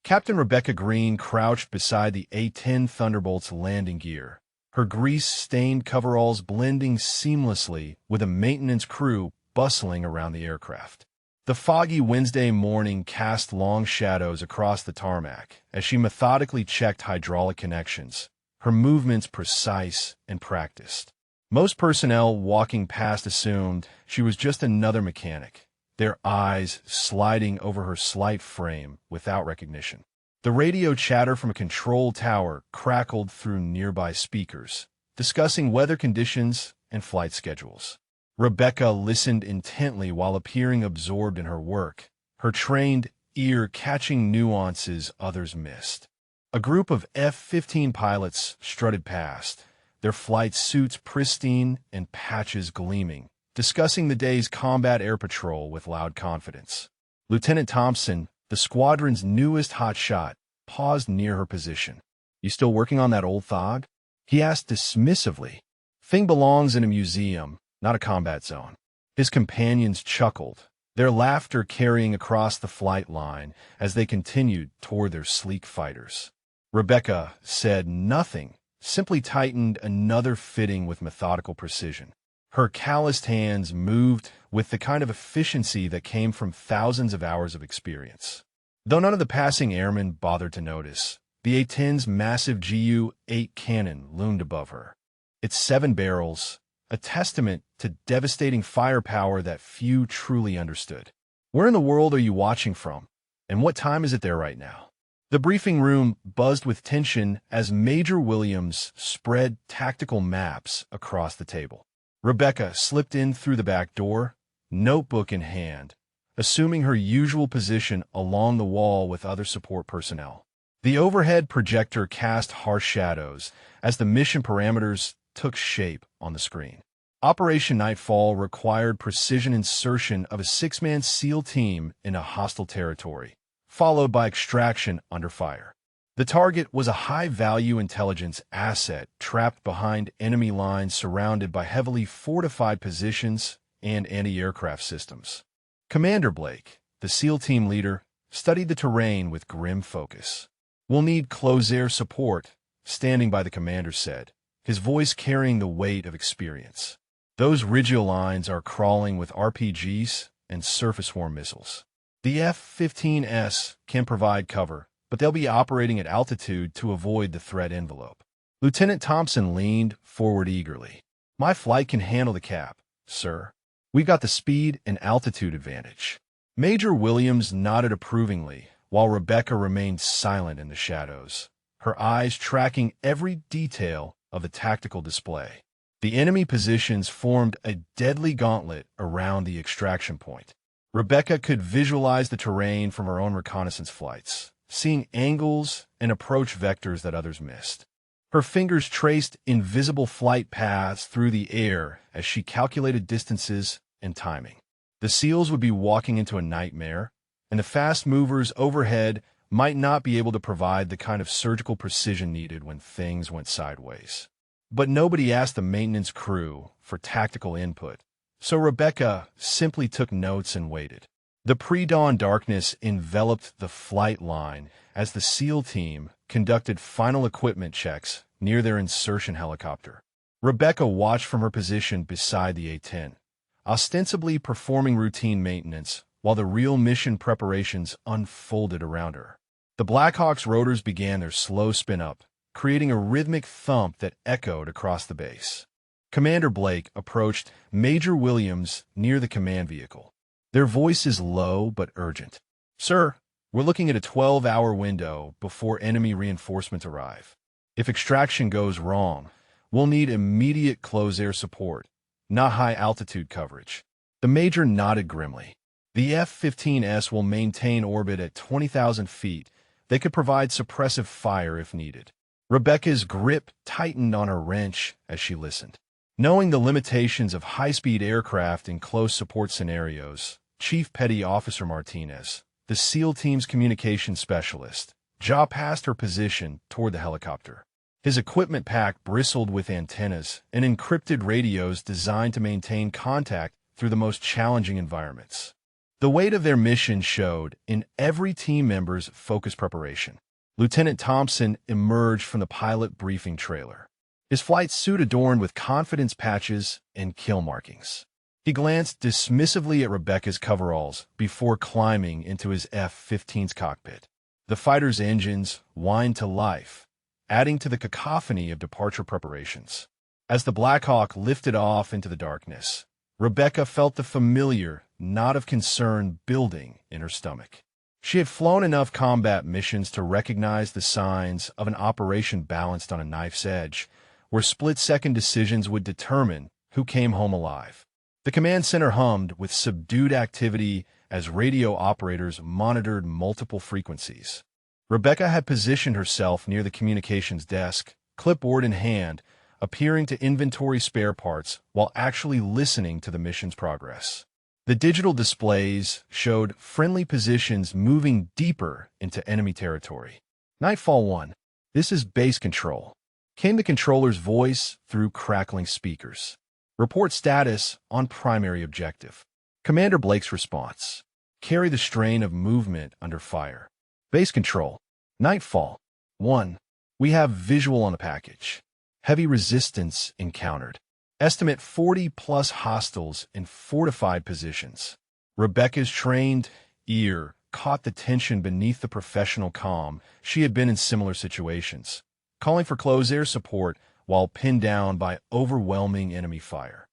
Captain Rebecca Green crouched beside the A-10 Thunderbolt's landing gear, her grease-stained coveralls blending seamlessly with a maintenance crew bustling around the aircraft. The foggy Wednesday morning cast long shadows across the tarmac as she methodically checked hydraulic connections, her movements precise and practiced. Most personnel walking past assumed she was just another mechanic, their eyes sliding over her slight frame without recognition. The radio chatter from a control tower crackled through nearby speakers, discussing weather conditions and flight schedules. Rebecca listened intently while appearing absorbed in her work, her trained ear catching nuances others missed. A group of F-15 pilots strutted past, their flight suits pristine and patches gleaming, discussing the day's combat air patrol with loud confidence. Lieutenant Thompson, the squadron's newest hotshot, paused near her position. "You still working on that old Thog?" he asked dismissively. "Thing belongs in a museum, not a combat zone." His companions chuckled, their laughter carrying across the flight line as they continued toward their sleek fighters. Rebecca said nothing, simply tightened another fitting with methodical precision. Her calloused hands moved with the kind of efficiency that came from thousands of hours of experience. Though none of the passing airmen bothered to notice, the A-10's massive Gu-8 cannon loomed above her. Its 7 barrels, a testament to devastating firepower that few truly understood. "Where in the world are you watching from? And what time is it there right now?" The briefing room buzzed with tension as Major Williams spread tactical maps across the table. Rebecca slipped in through the back door, notebook in hand, assuming her usual position along the wall with other support personnel. The overhead projector cast harsh shadows as the mission parameters took shape on the screen. Operation Nightfall required precision insertion of a 6-man SEAL team in a hostile territory, followed by extraction under fire. The target was a high-value intelligence asset trapped behind enemy lines surrounded by heavily fortified positions and anti-aircraft systems. Commander Blake, the SEAL team leader, studied the terrain with grim focus. "We'll need close-air support," standing by the commander said, his voice carrying the weight of experience. "Those Rigio lines are crawling with RPGs and surface-warm missiles. The F-15S can provide cover, but they'll be operating at altitude to avoid the threat envelope." Lieutenant Thompson leaned forward eagerly. "My flight can handle the cap, sir. We've got the speed and altitude advantage." Major Williams nodded approvingly, while Rebecca remained silent in the shadows, her eyes tracking every detail of the tactical display. The enemy positions formed a deadly gauntlet around the extraction point. Rebecca could visualize the terrain from her own reconnaissance flights, seeing angles and approach vectors that others missed. Her fingers traced invisible flight paths through the air as she calculated distances and timing. The SEALs would be walking into a nightmare, and the fast movers overhead might not be able to provide the kind of surgical precision needed when things went sideways. But nobody asked the maintenance crew for tactical input, so Rebecca simply took notes and waited. The pre-dawn darkness enveloped the flight line as the SEAL team conducted final equipment checks near their insertion helicopter. Rebecca watched from her position beside the A-10, ostensibly performing routine maintenance while the real mission preparations unfolded around her. The Blackhawk's rotors began their slow spin-up, creating a rhythmic thump that echoed across the base. Commander Blake approached Major Williams near the command vehicle, their voices low but urgent. "Sir, we're looking at a 12-hour window before enemy reinforcements arrive. If extraction goes wrong, we'll need immediate close-air support, not high-altitude coverage." The Major nodded grimly. "The F-15S will maintain orbit at 20,000 feet. They could provide suppressive fire if needed." Rebecca's grip tightened on her wrench as she listened. Knowing the limitations of high-speed aircraft in close support scenarios, Chief Petty Officer Martinez, the SEAL team's communications specialist, jawed past her position toward the helicopter. His equipment pack bristled with antennas and encrypted radios designed to maintain contact through the most challenging environments. The weight of their mission showed in every team member's focused preparation. Lieutenant Thompson emerged from the pilot briefing trailer, his flight suit adorned with confidence patches and kill markings. He glanced dismissively at Rebecca's coveralls before climbing into his F-15's cockpit. The fighter's engines whined to life, adding to the cacophony of departure preparations. As the Black Hawk lifted off into the darkness, Rebecca felt the familiar knot of concern building in her stomach. She had flown enough combat missions to recognize the signs of an operation balanced on a knife's edge, where split-second decisions would determine who came home alive. The command center hummed with subdued activity as radio operators monitored multiple frequencies. Rebecca had positioned herself near the communications desk, clipboard in hand, appearing to inventory spare parts while actually listening to the mission's progress. The digital displays showed friendly positions moving deeper into enemy territory. Nightfall 1. This is base control, came the controller's voice through crackling speakers. Report status on primary objective. Commander Blake's response. Carry the strain of movement under fire. Base control. Nightfall 1. We have visual on the package. Heavy resistance encountered. Estimate 40-plus hostiles in fortified positions. Rebecca's trained ear caught the tension beneath the professional calm she had been in similar situations, calling for close air support while pinned down by overwhelming enemy fire.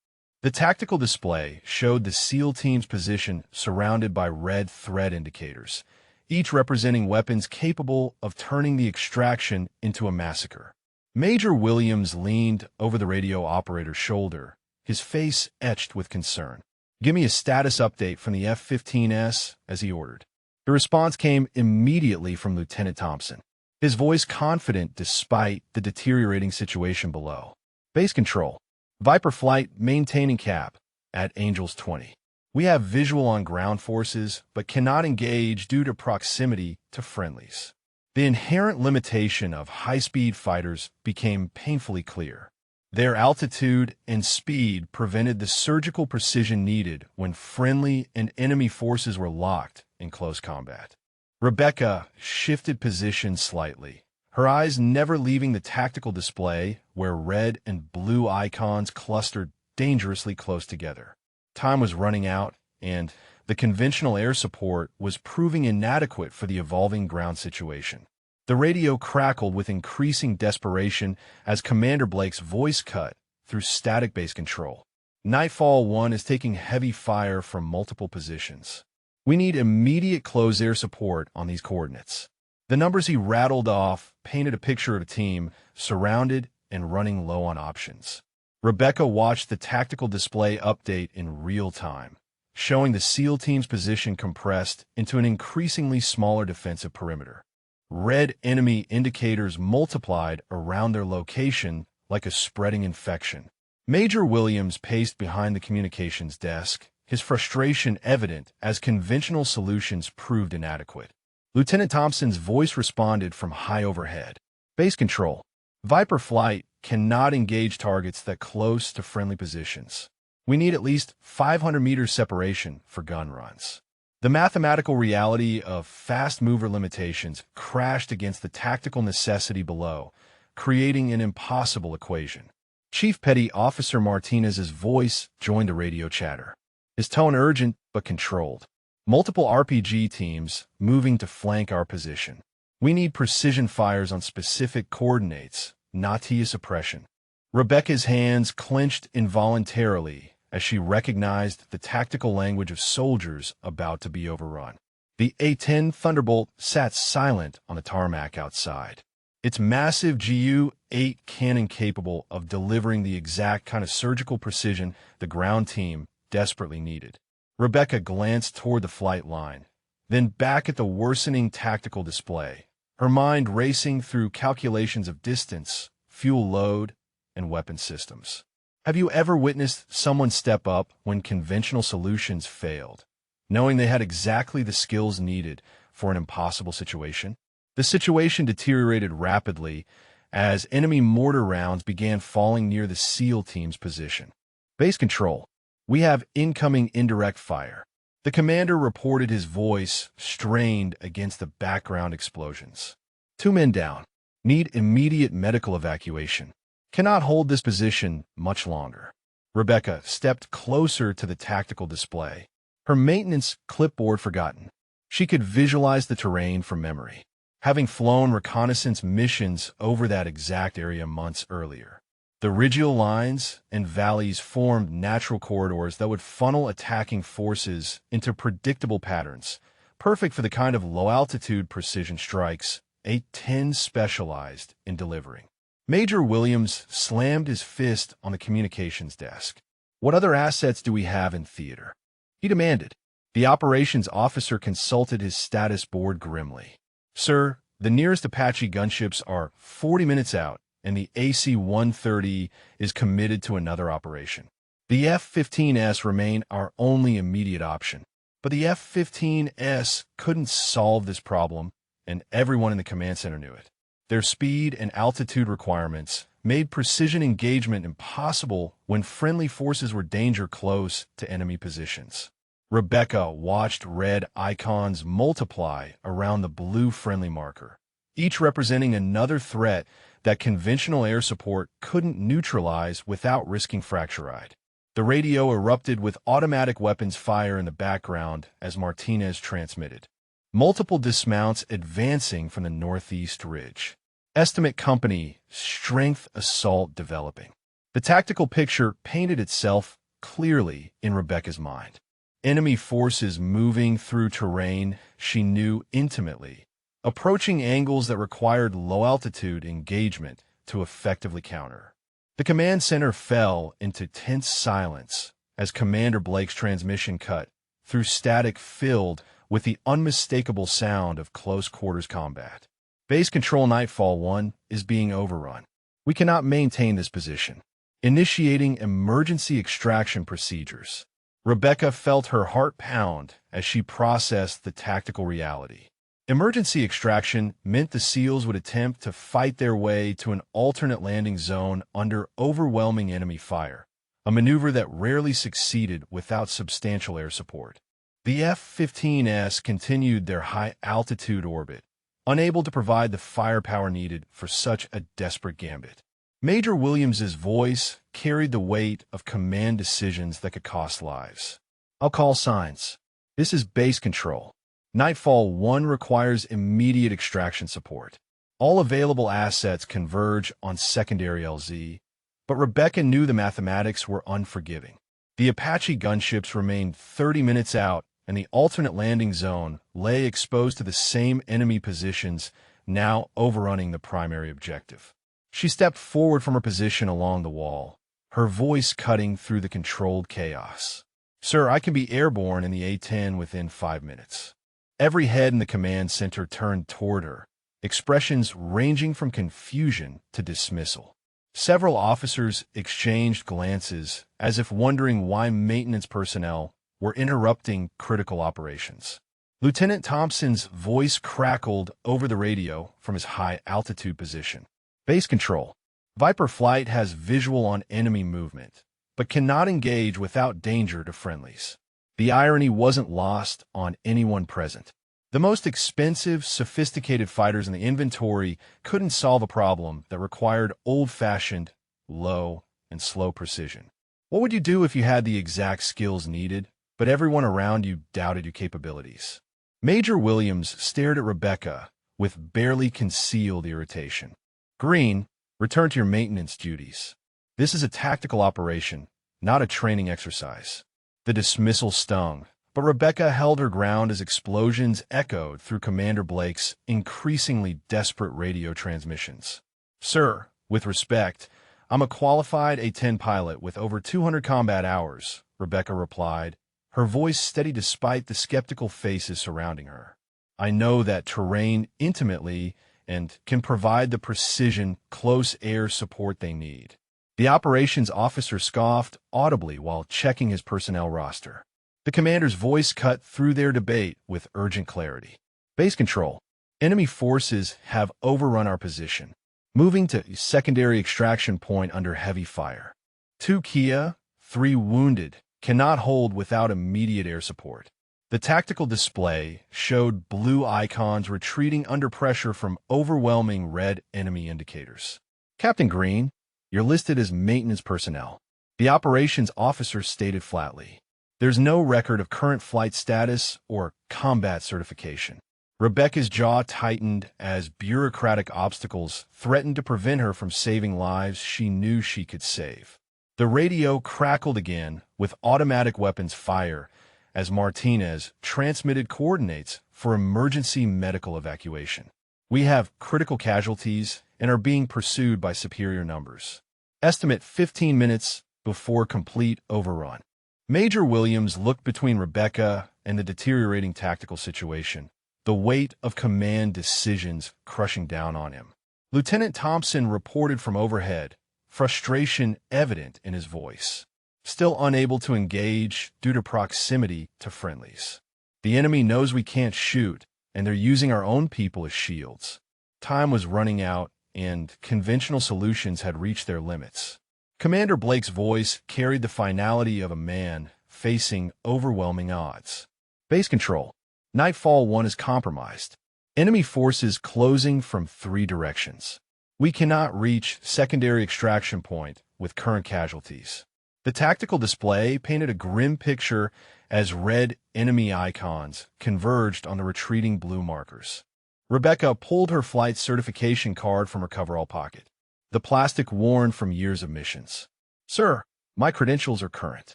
The tactical display showed the SEAL team's position surrounded by red threat indicators, each representing weapons capable of turning the extraction into a massacre. Major Williams leaned over the radio operator's shoulder, his face etched with concern. "Give me a status update from the F-15S," as he ordered. The response came immediately from Lieutenant Thompson, his voice confident despite the deteriorating situation below. Base control. Viper flight maintaining cap at Angels 20. We have visual on ground forces, but cannot engage due to proximity to friendlies. The inherent limitation of high-speed fighters became painfully clear. Their altitude and speed prevented the surgical precision needed when friendly and enemy forces were locked in close combat. Rebecca shifted position slightly, her eyes never leaving the tactical display where red and blue icons clustered dangerously close together. Time was running out, and the conventional air support was proving inadequate for the evolving ground situation. The radio crackled with increasing desperation as Commander Blake's voice cut through static base control. Nightfall 1 is taking heavy fire from multiple positions. We need immediate close air support on these coordinates. The numbers he rattled off painted a picture of a team surrounded and running low on options. Rebecca watched the tactical display update in real time, showing the SEAL team's position compressed into an increasingly smaller defensive perimeter. Red enemy indicators multiplied around their location like a spreading infection. Major Williams paced behind the communications desk, his frustration evident as conventional solutions proved inadequate. Lieutenant Thompson's voice responded from high overhead. Base control. Viper flight cannot engage targets that close to friendly positions. We need at least 500 meters separation for gun runs. The mathematical reality of fast mover limitations crashed against the tactical necessity below, creating an impossible equation. Chief Petty Officer Martinez's voice joined the radio chatter, his tone urgent but controlled. Multiple RPG teams moving to flank our position. We need precision fires on specific coordinates, not TIA suppression. Rebecca's hands clenched involuntarily as she recognized the tactical language of soldiers about to be overrun. The A-10 Thunderbolt sat silent on the tarmac outside, its massive GU-8 cannon capable of delivering the exact kind of surgical precision the ground team desperately needed. Rebecca glanced toward the flight line, then back at the worsening tactical display, her mind racing through calculations of distance, fuel load, and weapon systems. Have you ever witnessed someone step up when conventional solutions failed, knowing they had exactly the skills needed for an impossible situation? The situation deteriorated rapidly as enemy mortar rounds began falling near the SEAL team's position. Base control. We have incoming indirect fire. The commander reported, his voice strained against the background explosions. 2 men down. Need immediate medical evacuation. Cannot hold this position much longer. Rebecca stepped closer to the tactical display. Her maintenance clipboard forgotten. She could visualize the terrain from memory, having flown reconnaissance missions over that exact area months earlier. The radial lines and valleys formed natural corridors that would funnel attacking forces into predictable patterns, perfect for the kind of low-altitude precision strikes A-10 specialized in delivering. Major Williams slammed his fist on the communications desk. "What other assets do we have in theater?" he demanded. The operations officer consulted his status board grimly. "Sir, the nearest Apache gunships are 40 minutes out, and the AC-130 is committed to another operation. The F-15S remain our only immediate option." But the F-15S couldn't solve this problem, and everyone in the command center knew it. Their speed and altitude requirements made precision engagement impossible when friendly forces were danger close to enemy positions. Rebecca watched red icons multiply around the blue friendly marker, each representing another threat that conventional air support couldn't neutralize without risking fracturide. The radio erupted with automatic weapons fire in the background as Martinez transmitted. Multiple dismounts advancing from the northeast ridge. Estimate company, strength assault developing. The tactical picture painted itself clearly in Rebecca's mind. Enemy forces moving through terrain she knew intimately, approaching angles that required low-altitude engagement to effectively counter. The command center fell into tense silence as Commander Blake's transmission cut through static filled with the unmistakable sound of close-quarters combat. "Base Control, Nightfall 1 is being overrun. We cannot maintain this position. Initiating emergency extraction procedures." Rebecca felt her heart pound as she processed the tactical reality. Emergency extraction meant the SEALs would attempt to fight their way to an alternate landing zone under overwhelming enemy fire, a maneuver that rarely succeeded without substantial air support. The F-15S continued their high-altitude orbit, unable to provide the firepower needed for such a desperate gambit. Major Williams's voice carried the weight of command decisions that could cost lives. "I'll call signs. This is Base Control. Nightfall 1 requires immediate extraction support. All available assets converge on secondary LZ, but Rebecca knew the mathematics were unforgiving. The Apache gunships remained 30 minutes out, and the alternate landing zone lay exposed to the same enemy positions, now overrunning the primary objective. She stepped forward from her position along the wall, her voice cutting through the controlled chaos. "Sir, I can be airborne in the A-10 within 5 minutes." Every head in the command center turned toward her, expressions ranging from confusion to dismissal. Several officers exchanged glances as if wondering why maintenance personnel were interrupting critical operations. Lieutenant Thompson's voice crackled over the radio from his high-altitude position. "Base Control. Viper flight has visual on enemy movement, but cannot engage without danger to friendlies." The irony wasn't lost on anyone present. The most expensive, sophisticated fighters in the inventory couldn't solve a problem that required old-fashioned, low, and slow precision. What would you do if you had the exact skills needed, but everyone around you doubted your capabilities? Major Williams stared at Rebecca with barely concealed irritation. "Green, return to your maintenance duties. This is a tactical operation, not a training exercise." The dismissal stung, but Rebecca held her ground as explosions echoed through Commander Blake's increasingly desperate radio transmissions. "Sir, with respect, I'm a qualified A-10 pilot with over 200 combat hours," Rebecca replied, her voice steady despite the skeptical faces surrounding her. "I know that terrain intimately and can provide the precision, close air support they need." The operations officer scoffed audibly while checking his personnel roster. The commander's voice cut through their debate with urgent clarity. "Base Control. Enemy forces have overrun our position, moving to secondary extraction point under heavy fire. 2 Kia, 3 wounded, cannot hold without immediate air support." The tactical display showed blue icons retreating under pressure from overwhelming red enemy indicators. Captain Green, you're listed as maintenance personnel. The operations officer stated flatly. There's no record of current flight status or combat certification. Rebecca's jaw tightened as bureaucratic obstacles threatened to prevent her from saving lives she knew she could save. The radio crackled again with automatic weapons fire as Martinez transmitted coordinates for emergency medical evacuation. We have critical casualties and are being pursued by superior numbers. Estimate 15 minutes before complete overrun. Major Williams looked between Rebecca and the deteriorating tactical situation, the weight of command decisions crushing down on him. Lieutenant Thompson reported from overhead, frustration evident in his voice. Still unable to engage due to proximity to friendlies. The enemy knows we can't shoot, and they're using our own people as shields. Time was running out, and conventional solutions had reached their limits. Commander Blake's voice carried the finality of a man facing overwhelming odds. Base control. Nightfall 1 is compromised. Enemy forces closing from 3 directions. We cannot reach secondary extraction point with current casualties. The tactical display painted a grim picture as red enemy icons converged on the retreating blue markers. Rebecca pulled her flight certification card from her coverall pocket, the plastic worn from years of missions. Sir, my credentials are current.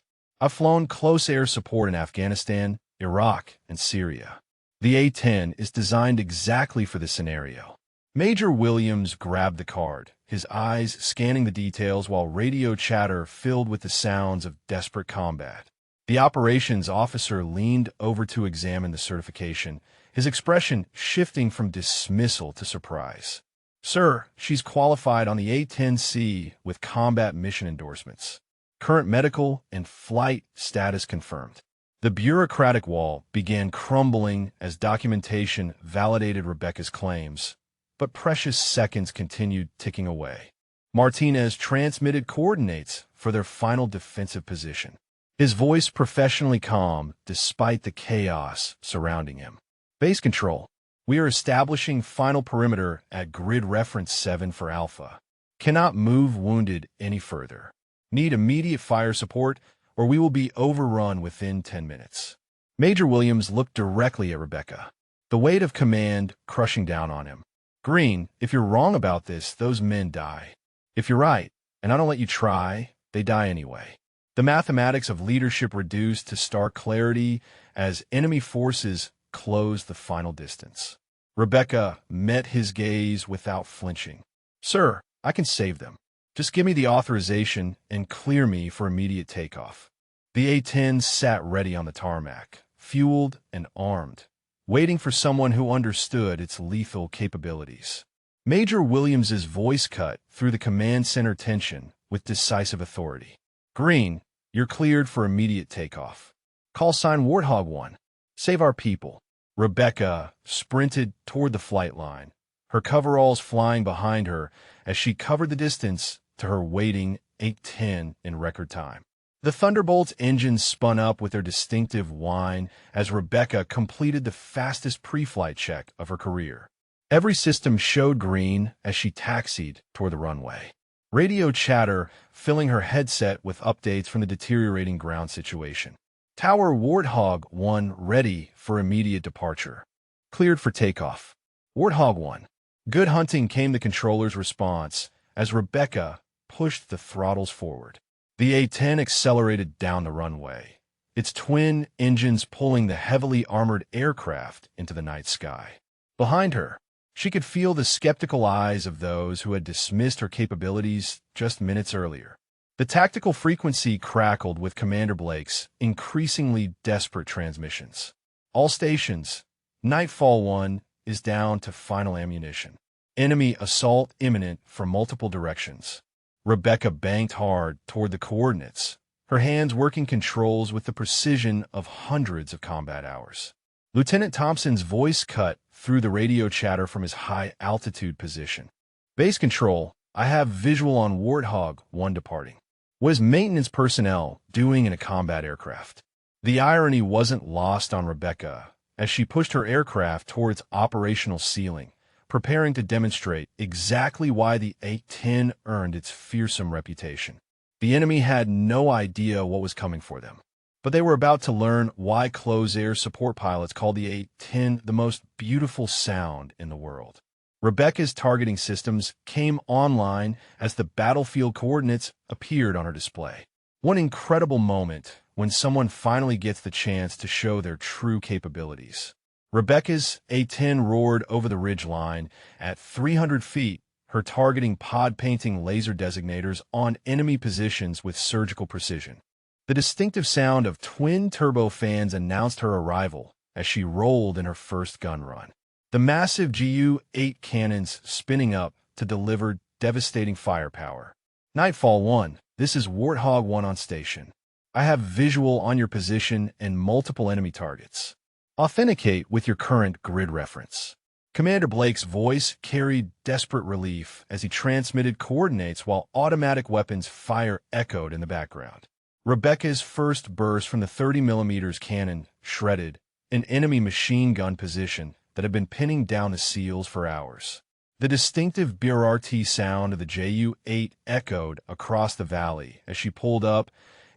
I've flown close air support in Afghanistan, Iraq, and Syria. The A-10 is designed exactly for this scenario. Major Williams grabbed the card, his eyes scanning the details while radio chatter filled with the sounds of desperate combat. The operations officer leaned over to examine the certification, his expression shifting from dismissal to surprise. Sir, she's qualified on the A-10C with combat mission endorsements. Current medical and flight status confirmed. The bureaucratic wall began crumbling as documentation validated Rebecca's claims, but precious seconds continued ticking away. Martinez transmitted coordinates for their final defensive position, his voice professionally calm despite the chaos surrounding him. Base control. We are establishing final perimeter at grid reference 7 for Alpha. Cannot move wounded any further. Need immediate fire support or we will be overrun within 10 minutes. Major Williams looked directly at Rebecca, the weight of command crushing down on him. Green, if you're wrong about this, those men die. If you're right, and I don't let you try, they die anyway. The mathematics of leadership reduced to stark clarity as enemy forces closed the final distance. Rebecca met his gaze without flinching. Sir, I can save them. Just give me the authorization and clear me for immediate takeoff. The A-10 sat ready on the tarmac, fueled and armed, waiting for someone who understood its lethal capabilities. Major Williams's voice cut through the command center tension with decisive authority. Green, you're cleared for immediate takeoff. Call sign Warthog 1. Save our people. Rebecca sprinted toward the flight line, her coveralls flying behind her as she covered the distance to her waiting A-10 in record time. The Thunderbolt's engines spun up with their distinctive whine as Rebecca completed the fastest pre-flight check of her career. Every system showed green as she taxied toward the runway. Radio chatter filling her headset with updates from the deteriorating ground situation. Tower Warthog 1 ready for immediate departure. Cleared for takeoff. Warthog 1. Good hunting came the controller's response as Rebecca pushed the throttles forward. The A-10 accelerated down the runway, its twin engines pulling the heavily armored aircraft into the night sky. Behind her, she could feel the skeptical eyes of those who had dismissed her capabilities just minutes earlier. The tactical frequency crackled with Commander Blake's increasingly desperate transmissions. All stations, Nightfall 1 is down to final ammunition. Enemy assault imminent from multiple directions. Rebecca banked hard toward the coordinates, her hands working controls with the precision of hundreds of combat hours. Lieutenant Thompson's voice cut through the radio chatter from his high-altitude position. Base control, I have visual on Warthog 1 departing. What is maintenance personnel doing in a combat aircraft? The irony wasn't lost on Rebecca as she pushed her aircraft toward its operational ceiling, preparing to demonstrate exactly why the A-10 earned its fearsome reputation. The enemy had no idea what was coming for them, but they were about to learn why close-air support pilots call the A-10 the most beautiful sound in the world. Rebecca's targeting systems came online as the battlefield coordinates appeared on her display. One incredible moment when someone finally gets the chance to show their true capabilities. Rebecca's A-10 roared over the ridge line at 300 feet, her targeting pod-painting laser designators on enemy positions with surgical precision. The distinctive sound of twin turbofans announced her arrival as she rolled in her first gun run. The massive Gu-8 cannons spinning up to deliver devastating firepower. Nightfall 1. This is Warthog 1 on station. I have visual on your position and multiple enemy targets. Authenticate with your current grid reference. Commander Blake's voice carried desperate relief as he transmitted coordinates while automatic weapons fire echoed in the background. Rebecca's first burst from the 30mm cannon shredded an enemy machine gun position that had been pinning down the SEALs for hours. The distinctive BRT sound of the Ju-8 echoed across the valley as she pulled up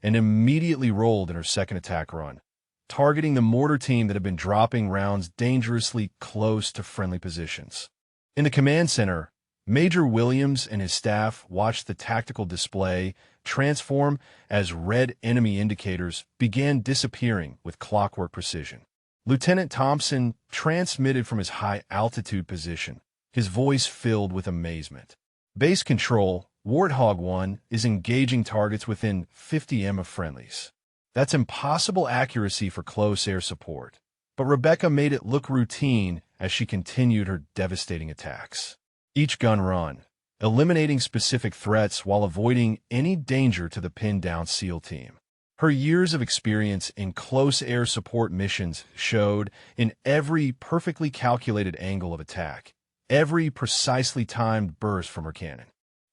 and immediately rolled in her second attack run, targeting the mortar team that had been dropping rounds dangerously close to friendly positions. In the command center, Major Williams and his staff watched the tactical display transform as red enemy indicators began disappearing with clockwork precision. Lieutenant Thompson transmitted from his high-altitude position, his voice filled with amazement. Base control, Warthog 1 is engaging targets within 50 m of friendlies. That's impossible accuracy for close air support, but Rebecca made it look routine as she continued her devastating attacks. Each gun run, eliminating specific threats while avoiding any danger to the pinned-down SEAL team. Her years of experience in close air support missions showed in every perfectly calculated angle of attack, every precisely timed burst from her cannon.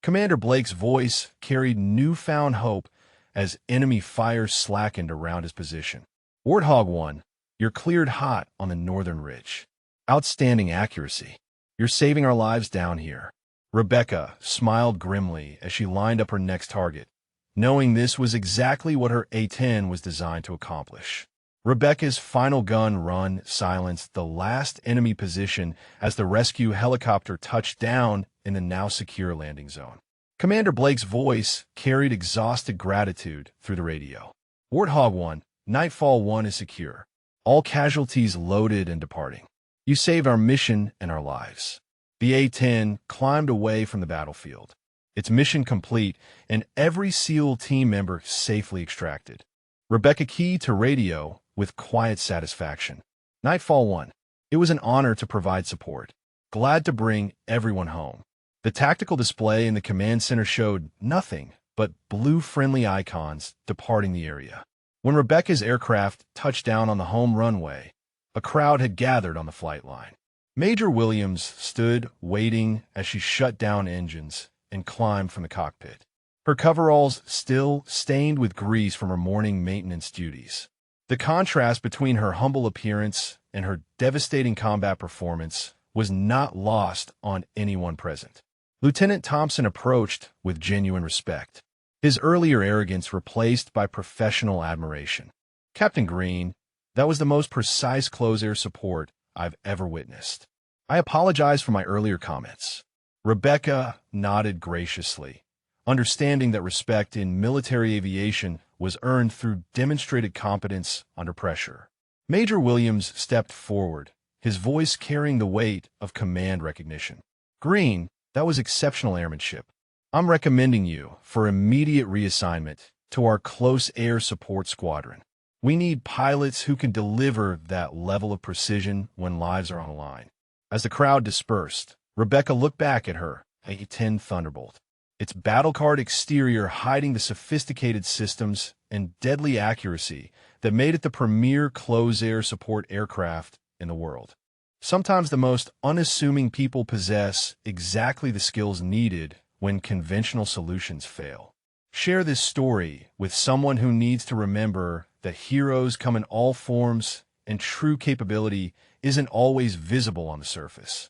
Commander Blake's voice carried newfound hope as enemy fire slackened around his position. Warthog 1, you're cleared hot on the northern ridge. Outstanding accuracy. You're saving our lives down here. Rebecca smiled grimly as she lined up her next target, knowing this was exactly what her A-10 was designed to accomplish. Rebecca's final gun run silenced the last enemy position as the rescue helicopter touched down in the now secure landing zone. Commander Blake's voice carried exhausted gratitude through the radio. Warthog 1, Nightfall 1 is secure. All casualties loaded and departing. You saved our mission and our lives. The A-10 climbed away from the battlefield, its mission complete and every SEAL team member safely extracted. Rebecca keyed to radio with quiet satisfaction. Nightfall 1. It was an honor to provide support. Glad to bring everyone home. The tactical display in the command center showed nothing but blue friendly icons departing the area. When Rebecca's aircraft touched down on the home runway, a crowd had gathered on the flight line. Major Williams stood waiting as she shut down engines and climbed from the cockpit, her coveralls still stained with grease from her morning maintenance duties. The contrast between her humble appearance and her devastating combat performance was not lost on anyone present. Lieutenant Thompson approached with genuine respect, his earlier arrogance replaced by professional admiration. Captain Green, that was the most precise close-air support I've ever witnessed. I apologize for my earlier comments. Rebecca nodded graciously, understanding that respect in military aviation was earned through demonstrated competence under pressure. Major Williams stepped forward, his voice carrying the weight of command recognition. Green, that was exceptional airmanship. I'm recommending you for immediate reassignment to our close air support squadron. We need pilots who can deliver that level of precision when lives are on the line. As the crowd dispersed, Rebecca looked back at her A-10 Thunderbolt, its battle-card exterior hiding the sophisticated systems and deadly accuracy that made it the premier close-air support aircraft in the world. Sometimes the most unassuming people possess exactly the skills needed when conventional solutions fail. Share this story with someone who needs to remember that that heroes come in all forms and true capability isn't always visible on the surface.